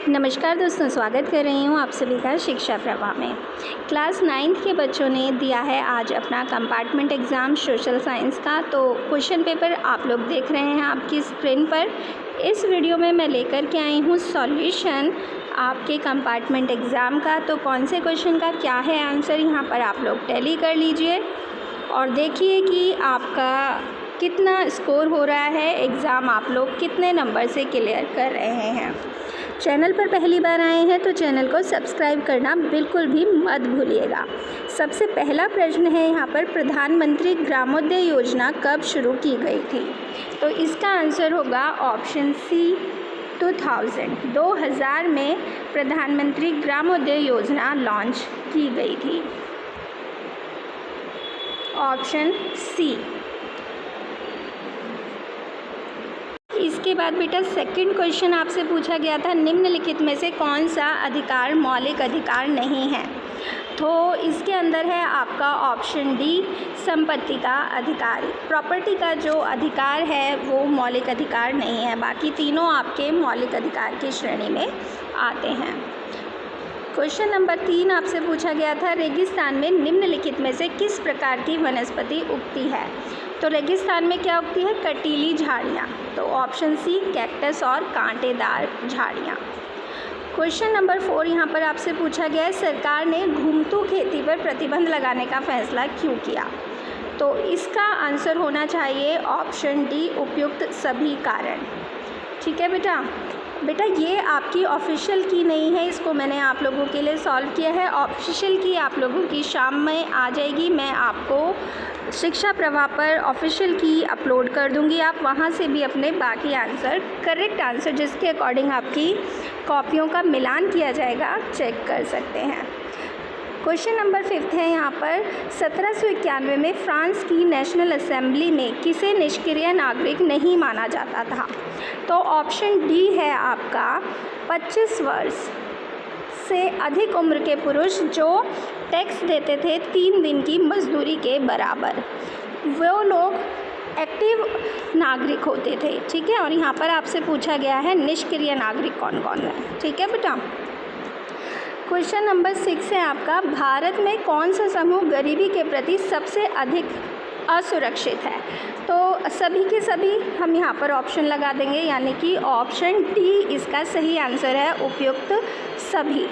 नमस्कार दोस्तों, स्वागत कर रही हूँ आप सभी का शिक्षा प्रवाह में। क्लास 9th के बच्चों ने दिया है आज अपना कंपार्टमेंट एग्ज़ाम सोशल साइंस का। तो क्वेश्चन पेपर आप लोग देख रहे हैं आपकी स्क्रीन पर। इस वीडियो में मैं लेकर के आई हूँ सॉल्यूशन आपके कंपार्टमेंट एग्ज़ाम का। तो कौन से क्वेश्चन का क्या है आंसर, यहाँ पर आप लोग टैली कर लीजिए और देखिए कि आपका कितना स्कोर हो रहा है, एग्ज़ाम आप लोग कितने नंबर से क्लियर कर रहे हैं। चैनल पर पहली बार आए हैं तो चैनल को सब्सक्राइब करना बिल्कुल भी मत भूलिएगा। सबसे पहला प्रश्न है यहाँ पर, प्रधानमंत्री ग्रामोदय योजना कब शुरू की गई थी? तो इसका आंसर होगा ऑप्शन सी 2000 में प्रधानमंत्री ग्रामोदय योजना लॉन्च की गई थी। Option C. इसके बाद बेटा सेकंड क्वेश्चन आपसे पूछा गया था, निम्नलिखित में से कौन सा अधिकार मौलिक अधिकार नहीं है? तो इसके अंदर है आपका ऑप्शन डी, संपत्ति का अधिकार। प्रॉपर्टी का जो अधिकार है वो मौलिक अधिकार नहीं है, बाकी तीनों आपके मौलिक अधिकार की श्रेणी में आते हैं। क्वेश्चन नंबर 3 आपसे पूछा गया था, रेगिस्तान में निम्नलिखित में से किस प्रकार की वनस्पति उगती है? तो रेगिस्तान में क्या उगती है? कटीली झाड़ियाँ। तो ऑप्शन सी कैक्टस और कांटेदार झाड़ियाँ। क्वेश्चन नंबर 4 यहाँ पर आपसे पूछा गया है, सरकार ने घुमतू खेती पर प्रतिबंध लगाने का फैसला क्यों किया? तो इसका आंसर होना चाहिए ऑप्शन डी, उपयुक्त सभी कारण। ठीक है बेटा ये आपकी ऑफिशियल की नहीं है, इसको मैंने आप लोगों के लिए सॉल्व किया है। ऑफिशियल की आप लोगों की शाम में आ जाएगी, मैं आपको शिक्षा प्रवाह पर ऑफिशियल की अपलोड कर दूंगी। आप वहां से भी अपने बाकी आंसर, करेक्ट आंसर जिसके अकॉर्डिंग आपकी कॉपियों का मिलान किया जाएगा, चेक कर सकते हैं। क्वेश्चन नंबर 5 है यहाँ पर, 1791 में फ्रांस की नेशनल असेंबली में किसे निष्क्रिय नागरिक नहीं माना जाता था? तो ऑप्शन डी है आपका 25 वर्ष से अधिक उम्र के पुरुष जो टैक्स देते थे 3 दिन की मजदूरी के बराबर, वो लोग एक्टिव नागरिक होते थे। ठीक है, और यहाँ पर आपसे पूछा गया है निष्क्रिय नागरिक कौन कौन है। ठीक है बेटा। क्वेश्चन नंबर 6 है आपका, भारत में कौन सा समूह गरीबी के प्रति सबसे अधिक असुरक्षित है? तो सभी के सभी हम यहाँ पर ऑप्शन लगा देंगे, यानी कि ऑप्शन डी इसका सही आंसर है, उपयुक्त सभी।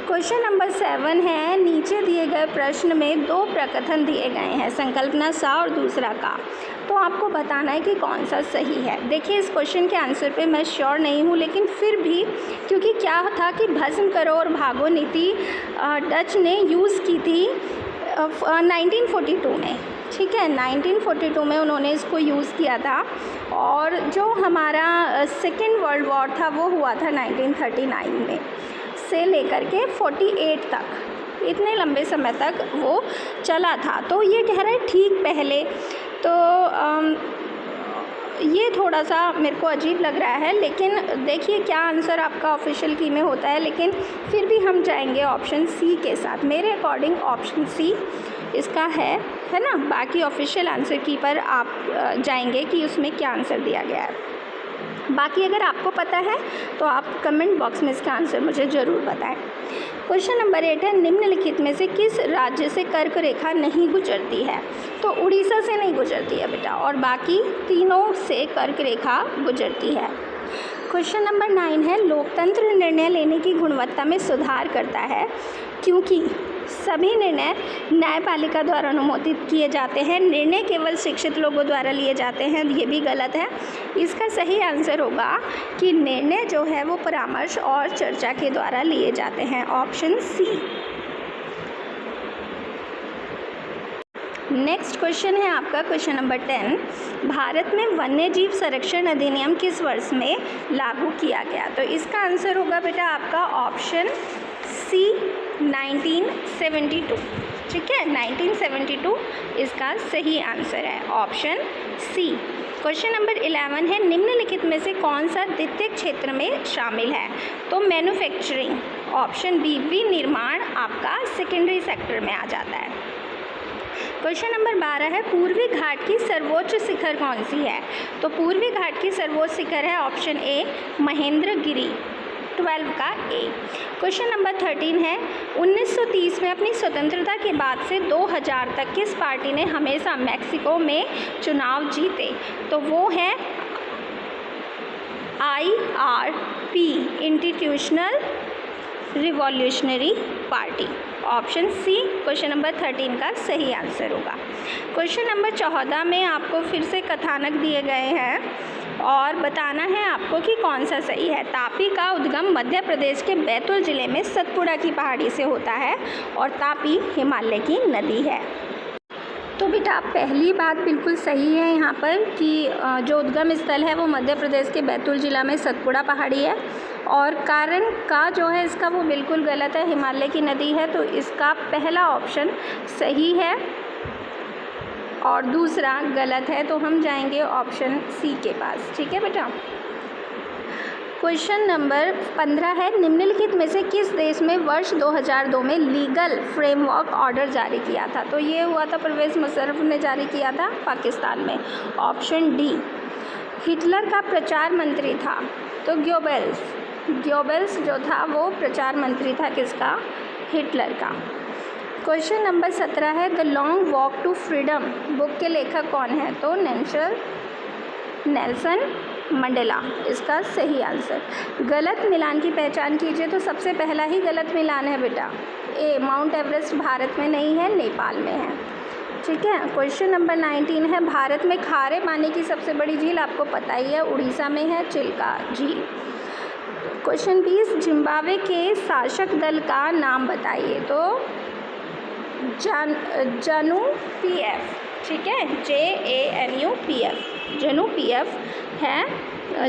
क्वेश्चन नंबर 7 है, नीचे दिए गए प्रश्न में 2 प्रकथन दिए गए हैं, संकल्पना सा और दूसरा का, तो आपको बताना है कि कौन सा सही है। देखिए इस क्वेश्चन के आंसर पे मैं श्योर नहीं हूँ, लेकिन फिर भी क्योंकि क्या था कि भस्म करो और भागो नीति डच ने यूज़ की थी 1942 में। ठीक है, 1942 में उन्होंने इसको यूज़ किया था, और जो हमारा सेकेंड वर्ल्ड वॉर था वो हुआ था 1939 में से लेकर के 48 तक, इतने लंबे समय तक वो चला था। तो ये कह रहे हैं ठीक पहले, तो ये थोड़ा सा मेरे को अजीब लग रहा है, लेकिन देखिए क्या आंसर आपका ऑफिशियल की में होता है, लेकिन फिर भी हम जाएंगे ऑप्शन सी के साथ। मेरे अकॉर्डिंग ऑप्शन सी इसका है ना। बाकी ऑफिशियल आंसर की पर आप जाएंगे कि उसमें क्या आंसर दिया गया है। बाकी अगर आपको पता है तो आप कमेंट बॉक्स में इसका आंसर मुझे ज़रूर बताएं। क्वेश्चन नंबर 8 है, निम्नलिखित में से किस राज्य से कर्क रेखा नहीं गुजरती है? तो उड़ीसा से नहीं गुजरती है बेटा, और बाकी तीनों से कर्क रेखा गुजरती है। क्वेश्चन नंबर 9 है, लोकतंत्र निर्णय लेने की गुणवत्ता में सुधार करता है क्योंकि सभी निर्णय न्यायपालिका द्वारा अनुमोदित किए जाते हैं, निर्णय केवल शिक्षित लोगों द्वारा लिए जाते हैं। ये भी गलत है। इसका सही आंसर होगा कि निर्णय जो है वो परामर्श और चर्चा के द्वारा लिए जाते हैं, ऑप्शन सी। नेक्स्ट क्वेश्चन है आपका क्वेश्चन नंबर 10, भारत में वन्यजीव संरक्षण अधिनियम किस वर्ष में लागू किया गया? तो इसका आंसर होगा बेटा आपका ऑप्शन सी 1972। ठीक है, 1972 इसका सही आंसर है, ऑप्शन सी। क्वेश्चन नंबर 11 है, निम्नलिखित में से कौन सा द्वितीय क्षेत्र में शामिल है? तो मैन्युफैक्चरिंग, ऑप्शन बी विनिर्माण आपका सेकेंडरी सेक्टर में आ जाता है। क्वेश्चन नंबर 12 है, पूर्वी घाट की सर्वोच्च शिखर कौन सी है? तो पूर्वी घाट की सर्वोच्च शिखर है ऑप्शन ए महेंद्रगिरी। 12 का ए। क्वेश्चन नंबर 13 है 1930 में अपनी स्वतंत्रता के बाद से 2000 तक किस पार्टी ने हमेशा मैक्सिको में चुनाव जीते? तो वो है IRP, institutional revolutionary party. Option C question number 13 का सही आंसर होगा। क्वेश्चन नंबर 14 में आपको फिर से कथानक दिए गए हैं और बताना है आपको कि कौन सा सही है। तापी का उद्गम मध्य प्रदेश के बैतूल जिले में सतपुड़ा की पहाड़ी से होता है और तापी हिमालय की नदी है। तो बेटा पहली बात बिल्कुल सही है यहाँ पर कि जो उद्गम स्थल है वो मध्य प्रदेश के बैतूल जिला में सतपुड़ा पहाड़ी है, और कारण का जो है इसका वो बिल्कुल गलत है, हिमालय की नदी है। तो इसका पहला ऑप्शन सही है और दूसरा गलत है, तो हम जाएंगे ऑप्शन सी के पास। ठीक है बेटा। क्वेश्चन नंबर 15 है निम्नलिखित में से किस देश में वर्ष 2002 में लीगल फ्रेमवर्क ऑर्डर जारी किया था? तो ये हुआ था परवेज़ मुशर्रफ ने जारी किया था पाकिस्तान में। Option D. हिटलर का प्रचार मंत्री था तो ग्योबेल्स जो था वो प्रचार मंत्री था किसका? हिटलर का। क्वेश्चन नंबर 17 है the Long Walk to Freedom book के लेखक कौन है? तो नेल्सन मंडेला इसका सही आंसर। गलत मिलान की पहचान कीजिए। तो सबसे पहला ही गलत मिलान है बेटा ए, माउंट एवरेस्ट भारत में नहीं है, नेपाल में है। ठीक है। क्वेश्चन नंबर 19 है भारत में खारे पानी की सबसे बड़ी झील आपको पता ही है, उड़ीसा में है चिल्का झील। क्वेश्चन 20 जिम्बाब्वे के शासक दल का नाम बताइए? तो जानू PF। ठीक है, JANUPF, जानू PF है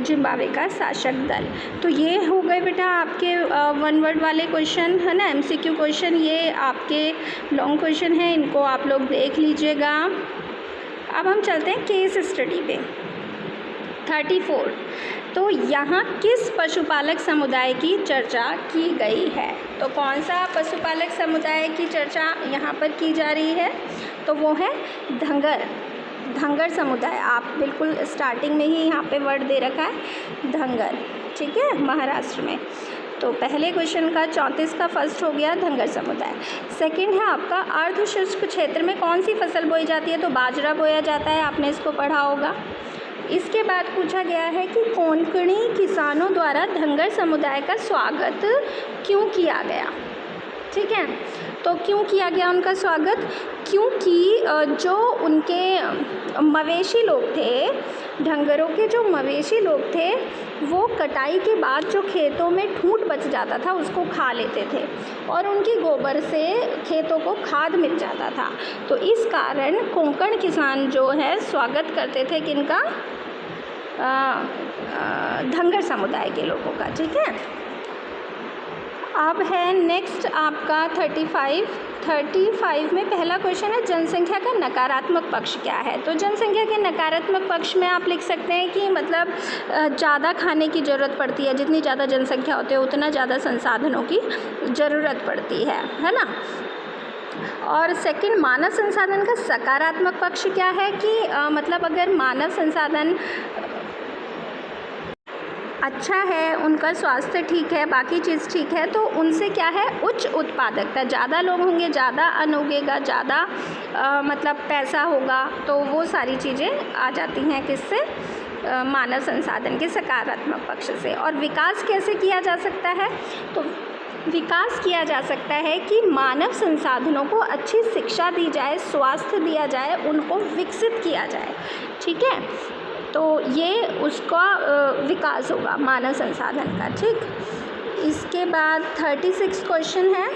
जिम्बाब्वे का शासक दल। तो ये हो गए बेटा आपके वन वर्ड वाले क्वेश्चन है ना, MCQ क्वेश्चन। ये आपके लॉन्ग क्वेश्चन हैं, इनको आप लोग देख लीजिएगा। अब हम चलते हैं केस स्टडी पे। 34 तो यहाँ किस पशुपालक समुदाय की चर्चा की गई है? तो कौन सा पशुपालक समुदाय की चर्चा यहाँ पर की जा रही है? तो वो है धंगर समुदाय। आप बिल्कुल स्टार्टिंग में ही यहाँ पे वर्ड दे रखा है धंगर। ठीक है, महाराष्ट्र में। तो पहले क्वेश्चन का 34 का फर्स्ट हो गया धंगर समुदाय। सेकंड है आपका अर्धशुष्क क्षेत्र में कौन सी फसल बोई जाती है? तो बाजरा बोया जाता है, आपने इसको पढ़ा होगा। इसके बाद पूछा गया है कि कोंकणी किसानों द्वारा धंगर समुदाय का स्वागत क्यों किया गया? ठीक है, तो क्यों किया गया उनका स्वागत? क्योंकि जो उनके मवेशी लोग थे, धंगरों के जो मवेशी लोग थे, वो कटाई के बाद जो खेतों में ठूंठ बच जाता था उसको खा लेते थे और उनके गोबर से खेतों को खाद मिल जाता था। तो इस कारण कोंकण किसान जो है स्वागत करते थे किनका? धंगर समुदाय के लोगों का। ठीक है। अब है नेक्स्ट आपका 35 में पहला क्वेश्चन है जनसंख्या का नकारात्मक पक्ष क्या है? तो जनसंख्या के नकारात्मक पक्ष में आप लिख सकते हैं कि मतलब ज़्यादा खाने की ज़रूरत पड़ती है। जितनी ज़्यादा जनसंख्या होती है उतना ज़्यादा संसाधनों की ज़रूरत पड़ती है ना। और सेकंड मानव संसाधन का सकारात्मक पक्ष क्या है कि मतलब अगर मानव संसाधन अच्छा है, उनका स्वास्थ्य ठीक है, बाकी चीज़ ठीक है, तो उनसे क्या है उच्च उत्पादकता, ज़्यादा लोग होंगे, ज़्यादा अन्न उगेगा, ज़्यादा मतलब पैसा होगा, तो वो सारी चीज़ें आ जाती हैं किससे? मानव संसाधन के सकारात्मक पक्ष से। और विकास कैसे किया जा सकता है? तो विकास किया जा सकता है कि मानव संसाधनों को अच्छी शिक्षा दी जाए, स्वास्थ्य दिया जाए, उनको विकसित किया जाए। ठीक है, तो ये उसका विकास होगा मानव संसाधन का। ठीक। इसके बाद 36 क्वेश्चन है।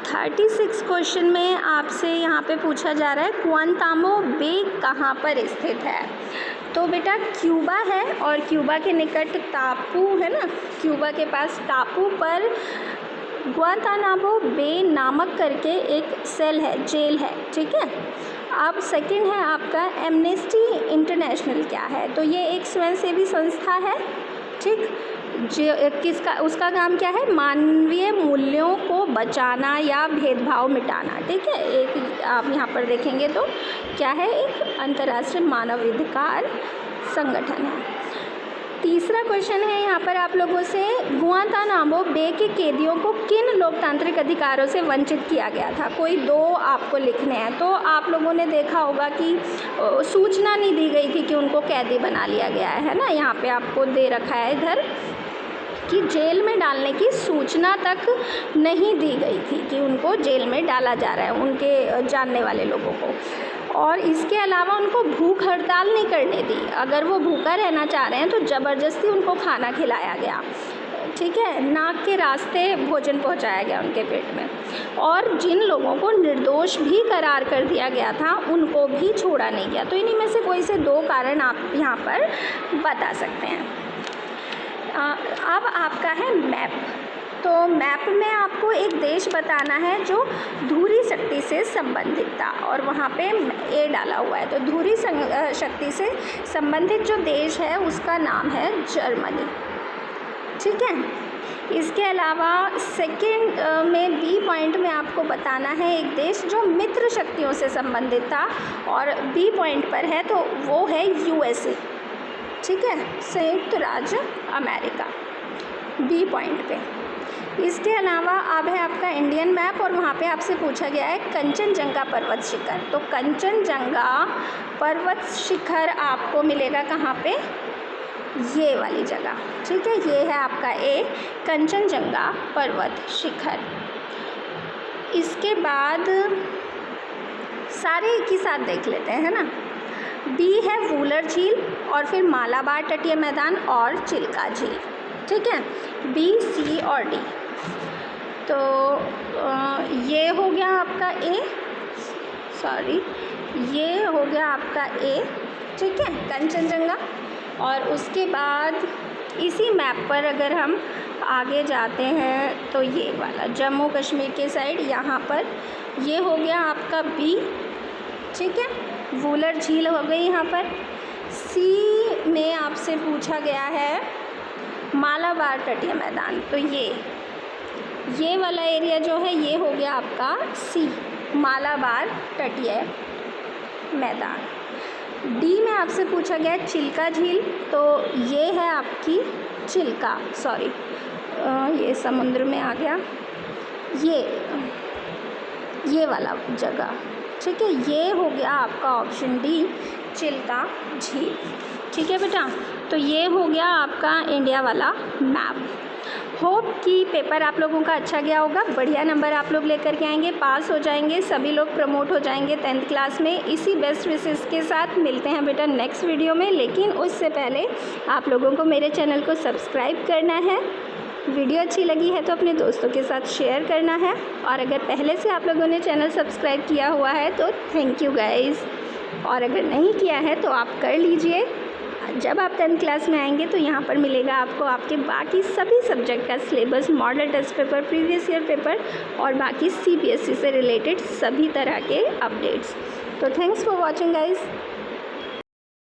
36 क्वेश्चन में आपसे यहाँ पे पूछा जा रहा है ग्वांतानामो बे कहाँ पर स्थित है? तो बेटा क्यूबा है और क्यूबा के निकट टापू है ना, क्यूबा के पास टापू पर ग्वांतानामो बे नामक करके एक सेल है, जेल है। ठीक है। अब सेकंड है आपका एमनेस्टी इंटरनेशनल क्या है? तो ये एक स्वयंसेवी संस्था है। ठीक, किसका उसका काम क्या है? मानवीय मूल्यों को बचाना या भेदभाव मिटाना। ठीक है, एक आप यहाँ पर देखेंगे तो क्या है? एक अंतर्राष्ट्रीय मानवाधिकार संगठन है। तीसरा क्वेश्चन है यहाँ पर आप लोगों से, गुआंतानामो बे के कैदियों को किन लोकतांत्रिक अधिकारों से वंचित किया गया था। कोई दो आपको लिखने हैं। तो आप लोगों ने देखा होगा कि सूचना नहीं दी गई थी कि उनको कैदी बना लिया गया है ना। यहाँ पे आपको दे रखा है इधर कि जेल में डालने की सूचना तक नहीं दी गई थी कि उनको जेल में डाला जा रहा है उनके जानने वाले लोगों को। और इसके अलावा उनको भूख हड़ताल नहीं करने दी। अगर वो भूखा रहना चाह रहे हैं तो ज़बरदस्ती उनको खाना खिलाया गया, ठीक है, नाक के रास्ते भोजन पहुंचाया गया उनके पेट में। और जिन लोगों को निर्दोष भी करार कर दिया गया था उनको भी छोड़ा नहीं गया। तो इन्हीं में से कोई से दो कारण आप यहाँ पर बता सकते हैं। अब आपका है मैप। तो मैप में आपको एक देश बताना है जो धुरी शक्ति से संबंधित था और वहाँ पे ए डाला हुआ है। तो धुरी शक्ति से संबंधित जो देश है उसका नाम है जर्मनी, ठीक है। इसके अलावा सेकंड में बी पॉइंट में आपको बताना है एक देश जो मित्र शक्तियों से संबंधित था और बी पॉइंट पर है, तो वो है यूएसए, ठीक है, संयुक्त राज्य अमेरिका, बी पॉइंट पे। इसके अलावा अब है आपका इंडियन मैप और वहाँ पे आपसे पूछा गया है कंचनजंगा पर्वत शिखर। तो कंचनजंगा पर्वत शिखर आपको मिलेगा कहाँ पे, ये वाली जगह, ठीक है। ये है आपका ए, कंचनजंगा पर्वत शिखर। इसके बाद सारे एक ही साथ देख लेते हैं, है ना। बी है वूलर झील और फिर मालाबार तटीय मैदान और चिल्का झील, ठीक है, बी, सी और डी। तो ये हो गया आपका ए, सॉरी ये हो गया आपका ए, ठीक है, कंचनजंगा। और उसके बाद इसी मैप पर अगर हम आगे जाते हैं तो ये वाला जम्मू कश्मीर के साइड यहाँ पर ये हो गया आपका बी, ठीक है, वूलर झील हो गई यहाँ पर। सी में आपसे पूछा गया है मालाबार तटीय मैदान। तो ये वाला एरिया जो है ये हो गया आपका सी, मालाबार तटीय मैदान। डी में आपसे पूछा गया है चिल्का झील। तो ये है आपकी चिल्का, सॉरी ये समुद्र में आ गया, ये वाला जगह, ठीक है, ये हो गया आपका ऑप्शन डी, चिल्का झील, ठीक है बेटा। तो ये हो गया आपका इंडिया वाला मैप। होप कि पेपर आप लोगों का अच्छा गया होगा, बढ़िया नंबर आप लोग लेकर के आएंगे, पास हो जाएंगे, सभी लोग प्रमोट हो जाएंगे 10th क्लास में। इसी बेस्ट विशेस के साथ मिलते हैं बेटा नेक्स्ट वीडियो में। लेकिन उससे पहले आप लोगों को मेरे चैनल को सब्सक्राइब करना है, वीडियो अच्छी लगी है तो अपने दोस्तों के साथ शेयर करना है, और अगर पहले से आप लोगों ने चैनल सब्सक्राइब किया हुआ है तो थैंक यू गाइज़, और अगर नहीं किया है तो आप कर लीजिए। जब आप 10th क्लास में आएंगे तो यहाँ पर मिलेगा आपको आपके बाकी सभी सब्जेक्ट का syllabus, model test paper, previous year paper और बाकी CBSE से रिलेटेड सभी तरह के अपडेट्स। तो थैंक्स फॉर वॉचिंग गाइज़।